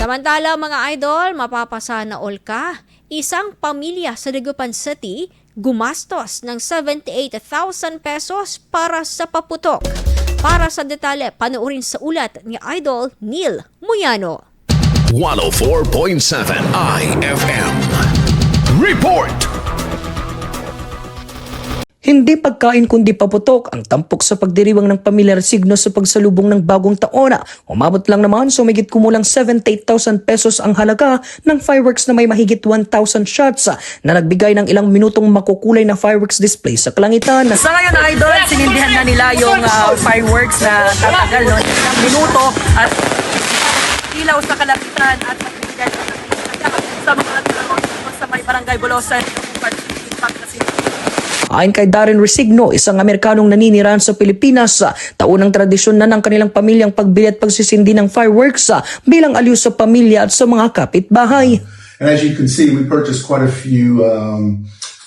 Samantala mga idol, mapapasana all ka. Isang pamilya sa Dagupan City gumastos ng 78,000 pesos para sa paputok. Para sa detalye, panoorin sa ulat ni Idol Neil Muyano. 104.7 IFM Report. Hindi pagkain kundi paputok ang tampok sa pagdiriwang ng pamilya Resigno sa pagsalubong ng bagong taon. Umabot lang naman sa humigit kumulang 78,000 pesos ang halaga ng fireworks na may mahigit 1,000 shots na nagbigay ng ilang minutong makukulay na fireworks display sa kalangitan. Sa ngayon, idol, sinindihan na nila yung fireworks na tatagal no, ilang minuto at ilaw sa kalangitan at nagbigay sa mga naglalaro sa may barangay Bulosan. Ayon kay Darren Resigno, isang Amerikanong naninirahan sa Pilipinas, taunang tradisyon na ng kanilang pamilyang pagbili at pagsisindi ng fireworks bilang aliw sa pamilya at sa mga kapitbahay. And as you can see, we purchased quite a few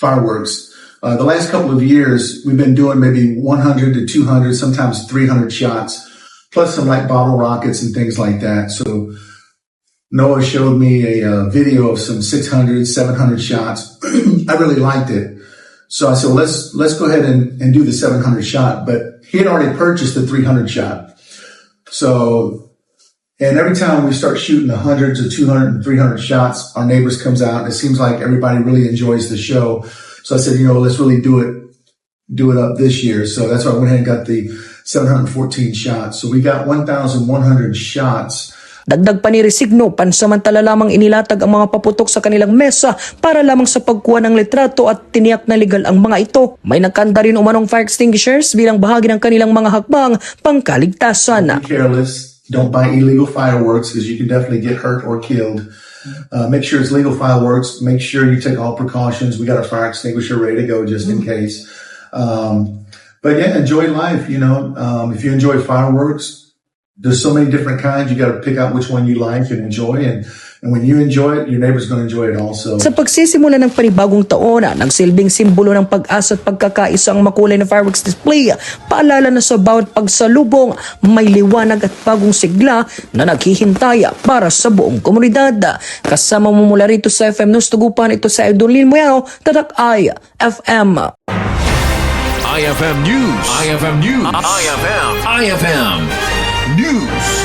fireworks. The last couple of years, we've been doing maybe 100 to 200, sometimes 300 shots, plus some like bottle rockets and things like that. So Noah showed me a video of some 600, 700 shots. I really liked it. So I said, well, let's go ahead and do the 700 shot, but he had already purchased the 300 shot. So, and every time we start shooting the hundreds of 200 and 300 shots, our neighbors comes out and it seems like everybody really enjoys the show. So I said, let's really do it up this year. So that's why I went ahead and got the 714 shots. So we got 1,100 shots. Dagdag pa ni Resigno, pansamantala lamang inilatag ang mga paputok sa kanilang mesa para lamang sa pagkuha ng litrato at tiniyak na legal ang mga ito. May nakanta rin umanong fire extinguishers bilang bahagi ng kanilang mga hakbang pangkaligtasan. Be careless. Don't buy illegal fireworks because you can definitely get hurt or killed. Make sure it's legal fireworks. Make sure you take all precautions. We got a fire extinguisher ready to go just in case. But yeah, enjoy life. If you enjoy fireworks, there's so many different kinds. You got to pick out which one you like and enjoy. And when you enjoy it, your neighbor's going to enjoy it also. Sa pagsisimula ng panibagong taon, nagsilbing simbolo ng pag-asa at pagkakaisa ang makulay na fireworks display. Paalala na sa bawat pagsalubong, may liwanag at bagong sigla na naghihintay para sa buong komunidad. Kasama mo mula rito sa FM News Tugupan, ito sa Idol Neil Muyano, Tatak IFM. IFM News. IFM News. IFM News.